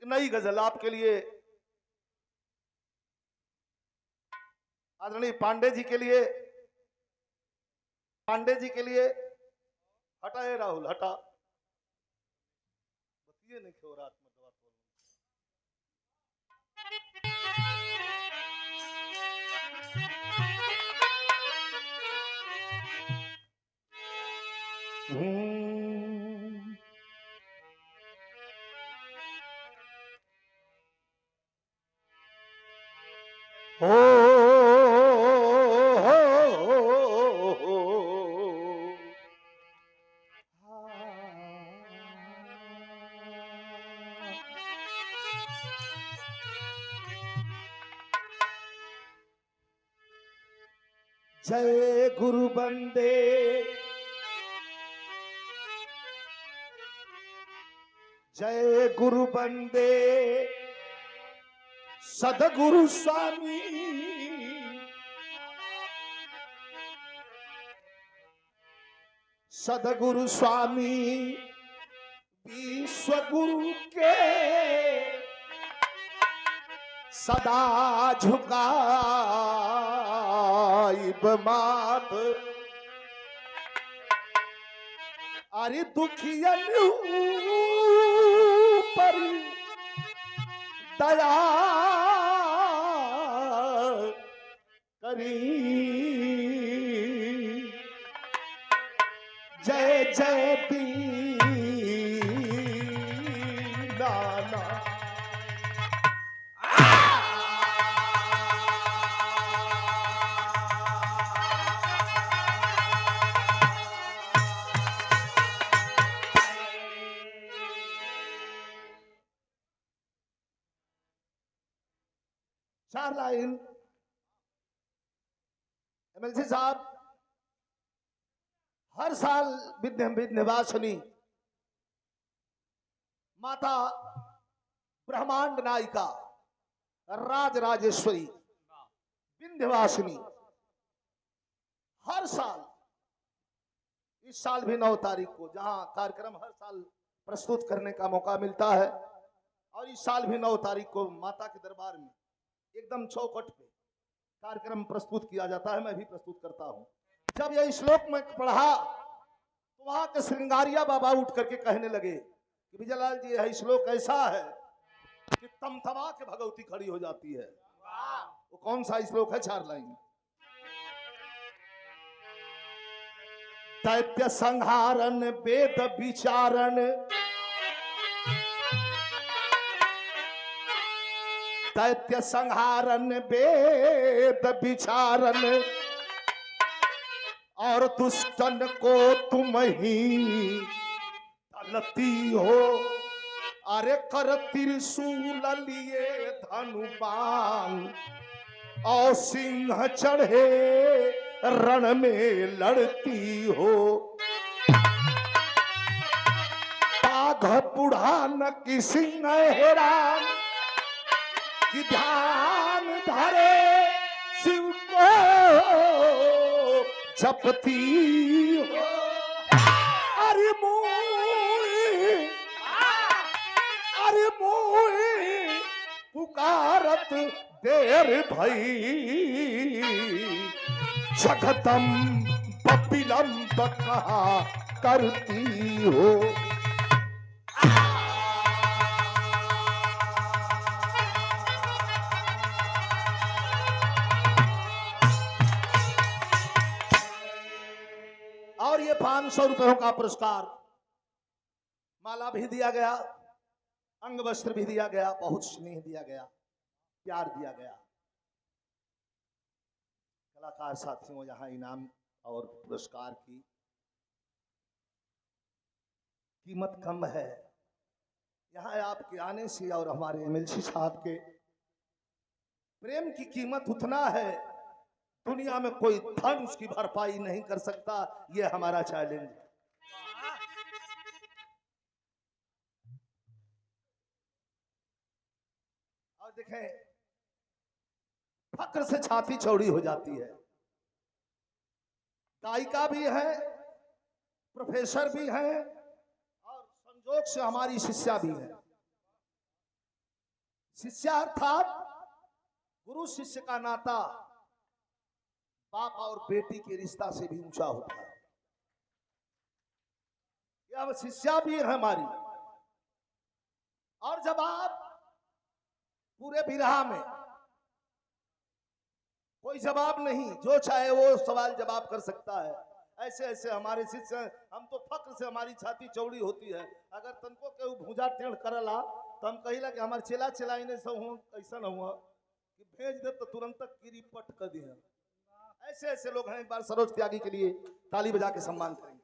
नई गजल आपके लिए आदरणीय पांडे जी के लिए, हटा है राहुल हटा, बतिए नहीं क्यों रात में दवा जय गुरु बंदे जय गुरु बंदे सदगुरु स्वामी सदगुरु स्वामी विश्व गुरु के सदा झुकाइब माथ अरे दुखियन पर दया करी जय जय दीनाना चार लाइन एमएलसी साहब हर साल विंध्यवासिनी माता ब्रह्मांड नायिका राजराजेश्वरी विंध्यवासिनी हर साल, इस साल भी 9 तारीख को जहां कार्यक्रम हर साल प्रस्तुत करने का मौका मिलता है और इस साल भी 9 तारीख को माता के दरबार में एकदम चौखट पे कार्यक्रम प्रस्तुत किया जाता है। मैं भी प्रस्तुत करता हूं। जब यह श्लोक में पढ़ा तो वहां के श्रृंगारिया बाबा उठ करके कहने लगे कि विजयलाल जी यह श्लोक ऐसा है कि तमतमा के भगवती खड़ी हो जाती है। वो कौन सा श्लोक है? 4 लाइन। दैत्य संहारन वेद विचारण दैत्य संहारन वेद विचारन और दुष्टन को तुम ही दलती हो। अरे कर त्रिशूल लिए धनुबान और सिंह चढ़े रण में लड़ती हो। बाघ बुढ़ान की सिंह हेरान कि ध्यान धरे शिव को जपती हो। अरे मोई पुकारत देर भई जगदम विलंब कहा करती हो। और ये 500 रुपयों का पुरस्कार, माला भी दिया गया, अंग वस्त्र भी दिया गया, बहुत स्नेह दिया गया, प्यार दिया गया। कलाकार साथियों यहाँ इनाम और पुरस्कार की कीमत कम है। यहाँ आपके आने से और हमारे एमएलसी साहब के प्रेम की कीमत उतना है, दुनिया में कोई धन उसकी भरपाई नहीं कर सकता। ये हमारा चैलेंज है। और देखें, फक्र से छाती चौड़ी हो जाती है। गायिका भी है, प्रोफेसर भी है और संजोग से हमारी शिष्या भी है। शिष्य अर्थात गुरु शिष्य का नाता बाप और बेटी के रिश्ता से भी ऊंचा होता है। अब शिष्या भी है हमारी। और जब आप पूरे बिरहा में कोई जवाब नहीं, जो चाहे वो सवाल जवाब कर सकता है, ऐसे ऐसे हमारे शिष्य, हम तो फक्र से हमारी छाती चौड़ी होती है। अगर तनको के भूजा टेढ़ करला तो हम कहिला कि हमारे चेला चेलाई ने सब हूँ ऐसा न हुआ कि भेज दे तो तुरंत तक कीरी पट कर दिया। ऐसे ऐसे लोग हैं। एक बार सरोज त्यागी के लिए ताली बजा के सम्मान करेंगे।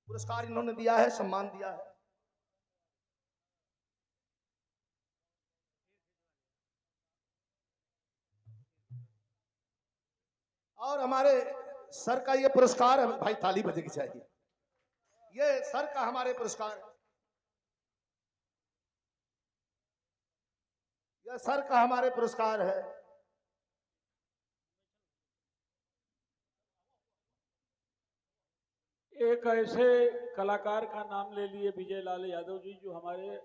पुरस्कार इन्होंने दिया है, सम्मान दिया है। और हमारे सर का ये पुरस्कार है भाई, ताली बजेगी चाहिए। ये सर का हमारे पुरस्कार है, यह सर का हमारे पुरस्कार है। एक ऐसे कलाकार का नाम ले लिए विजय लाल यादव जी, जो हमारे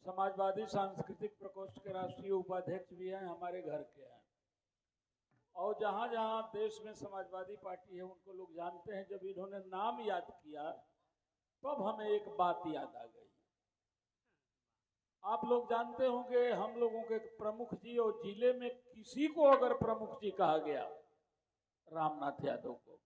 समाजवादी सांस्कृतिक प्रकोष्ठ के राष्ट्रीय उपाध्यक्ष भी हैं, हमारे घर के हैं। और जहाँ जहाँ देश में समाजवादी पार्टी है उनको लोग जानते हैं। जब इन्होंने नाम याद किया तब हमें एक बात याद आ गई। आप लोग जानते होंगे हम लोगों के प्रमुख जी, और जिले में किसी को अगर प्रमुख जी कहा गया, रामनाथ यादव को।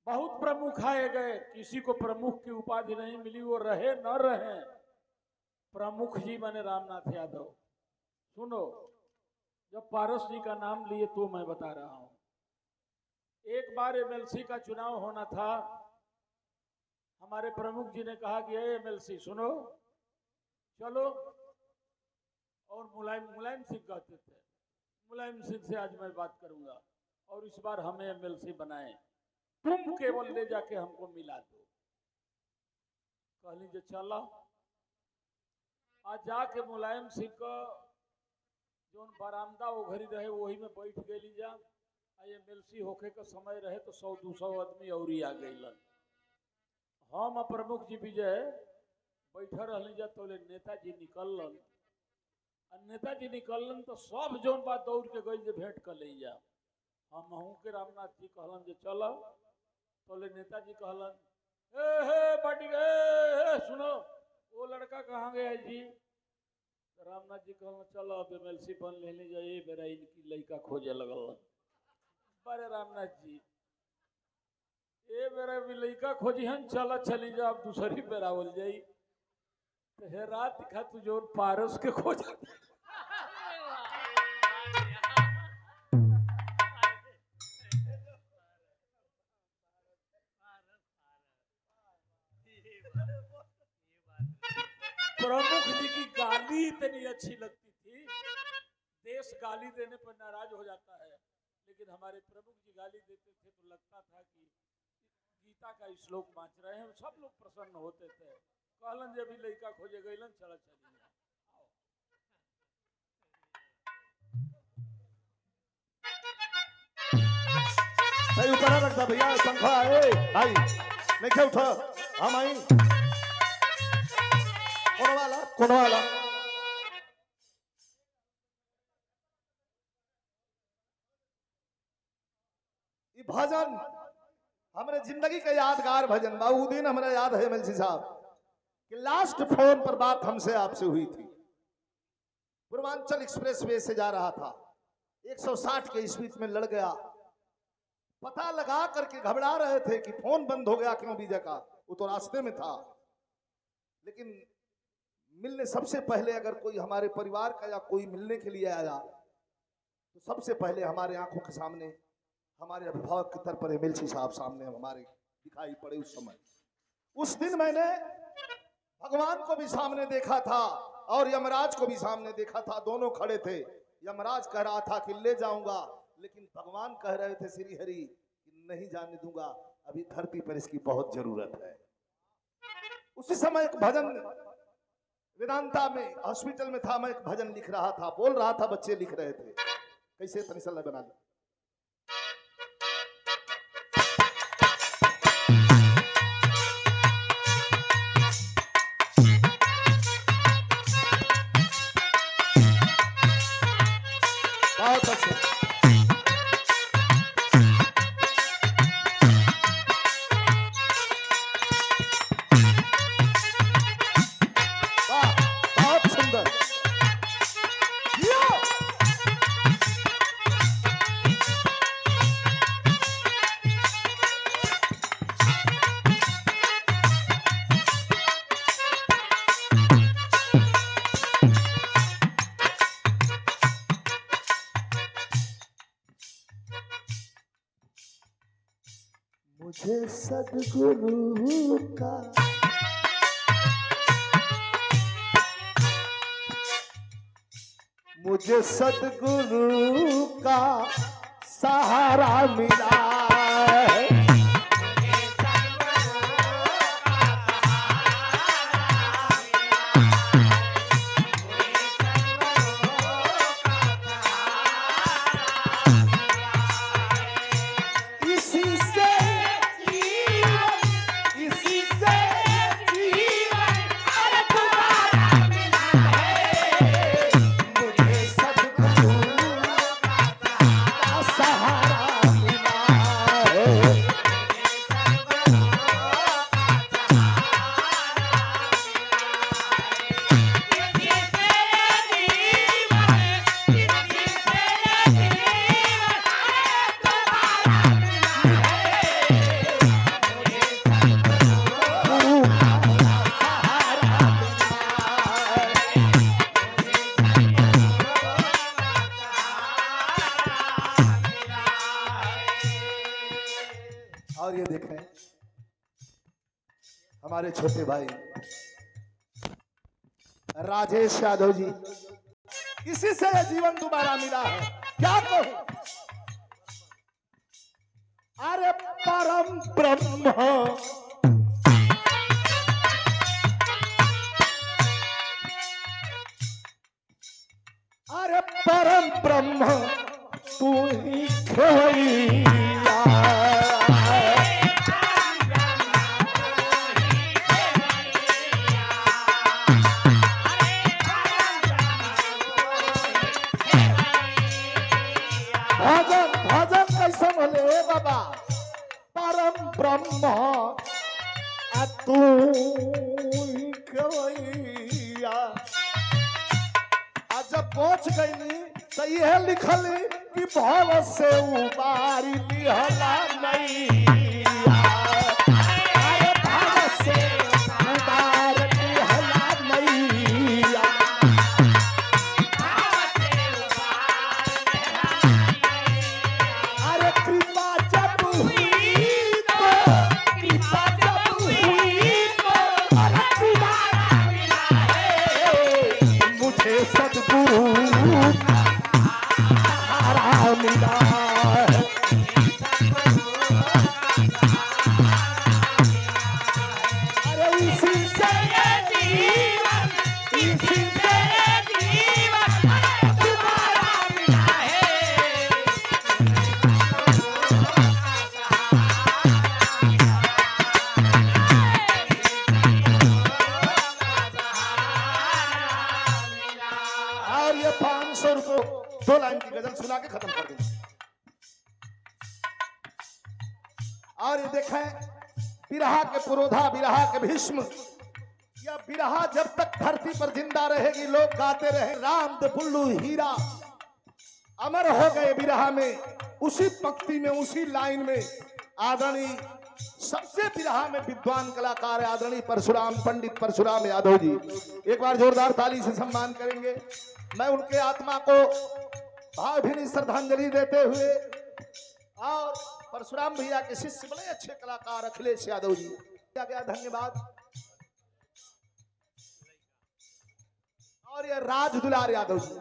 बहुत प्रमुख आए गए, किसी को प्रमुख की उपाधि नहीं मिली, वो रहे न रहे, प्रमुख जी बने रामनाथ यादव। सुनो, जब पारस जी का नाम लिए तो मैं बता रहा हूं। एक बार एमएलसी का चुनाव होना था। हमारे प्रमुख जी ने कहा कि एमएलसी सुनो, चलो। और मुलायम सिंह कहते थे, मुलायम सिंह से आज मैं बात करूंगा और इस बार हमें एमएलसी बनाए, तुम केवल ले जाके हमको मिला दो। कहली जो चला। आज जाके मुलायम सिंह का जो बरामदा वो घरी रहे वही में बैठ गई जा। एमएलसी होके का समय रहे तो 100-200 आदमी और ही आ गई। हम प्रमुख जी विजय बैठा रही जा तो नेताजी निकलन। नेताजी निकलन तो सब जोन बात दौड़ के गई भेंट कर ले जा। हम हूँ के रामनाथ जी कहलन जो चल, तो नेताजी कहलन पार्टी गए, सुनो वो लड़का कहाँ गया जी। रामनाथ जी कहलन चलो अब एमएलसी बन लेने जाइए, बेरा इनकी लड़का खोजे लगल। बड़े रामनाथ जी ए बेरा भी लड़का खोजी हन, चला चली जा, अब दूसरी बेरा बोल जाई तो हे रात दिखा तू जो पारस के खोजा। प्रमुख जी की गाली इतनी अच्छी लगती थी। देश गाली देने पर नाराज हो जाता है, लेकिन हमारे प्रमुख जी गाली देते थे तो लगता था कि गीता का श्लोक बांच रहे हैं। सब लोग प्रसन्न होते थे। कहलन जब भी लड़का खोजे गईलन, चला चली सही ऊपर रखता भैया पंखा है भाई, नहीं क्या उठा हम आई कौन वाला ये भजन हमारे जिंदगी का यादगार भजन। बाबू दिन हमारा याद है एमएलसी साहब कि लास्ट फोन पर बात हमसे आपसे हुई थी। पूर्वांचल एक्सप्रेस वे से जा रहा था, 160 के स्पीड में लड़ गया। पता लगा करके घबरा रहे थे कि फोन बंद हो गया क्यों विजय का, वो तो रास्ते में था। लेकिन मिलने सबसे पहले अगर कोई हमारे परिवार का या कोई मिलने के लिए आया तो सबसे पहले हमारे आंखों के सामने हमारे अभिभावक के तौर पर एमएलसी साहब सामने हमारे दिखाई पड़े। उस समय उस दिन मैंने भगवान को भी सामने देखा था और यमराज को भी सामने देखा था। दोनों खड़े थे। यमराज कह रहा था कि ले जाऊंगा, लेकिन भगवान कह रहे थे श्री हरि कि नहीं जाने दूंगा, अभी धरती पर इसकी बहुत जरूरत है। उसी समय एक भजन वेदांता में हॉस्पिटल में था, मैं एक भजन लिख रहा था, बोल रहा था, बच्चे लिख रहे थे। कैसे तनिसल्ला बना ली। सदगुरु का मुझे सदगुरु का सहारा मिला है। और ये देखें हमारे छोटे भाई राजेश यादव जी, इसी से ये जीवन दोबारा मिला है। क्या कहूं, अरे परम ब्रह्म अरे परम ब्रह्म तू ही खेवैया। भजन भजन कैसे बोले बाबा, परम ब्रह्म तू ही खेवैया। जब पहुंच गई तो यह लिखल कि भाव से उबारी लिहला नैया। अरे भाव से उबार लिहला नैया। अरे कृपा जब हुई तो कृपा जब हुई तो अरे तुम्हारा मिला है। मुझे सदगुरु सहारा मिला है। अरे इसी से जीवन, इसी से जीवन तुम्हारा मिला है। और ये 500 रुपये 2 लाइन की गजल सुना के खत्म कर देंगे। और ये देखें बिरहा के पुरोधा, बिरहा के भीष्म, यह बिरहा जब तक धरती पर जिंदा रहेगी लोग गाते रहे राम दे बुल्लू हीरा। अमर हो गए बिरहा में, उसी पंक्ति में, उसी लाइन में आदरणीय सबसे बिरहा में विद्वान कलाकार आदरणीय परशुराम, पंडित परशुराम यादव जी। एक बार जोरदार ताली से सम्मान करेंगे। मैं उनके आत्मा को भावभीनी श्रद्धांजलि देते हुए और परशुराम भैया के शिष्य बड़े अच्छे कलाकार अखिलेश यादव जी गया, धन्यवाद। और ये राज दुलार यादव जी।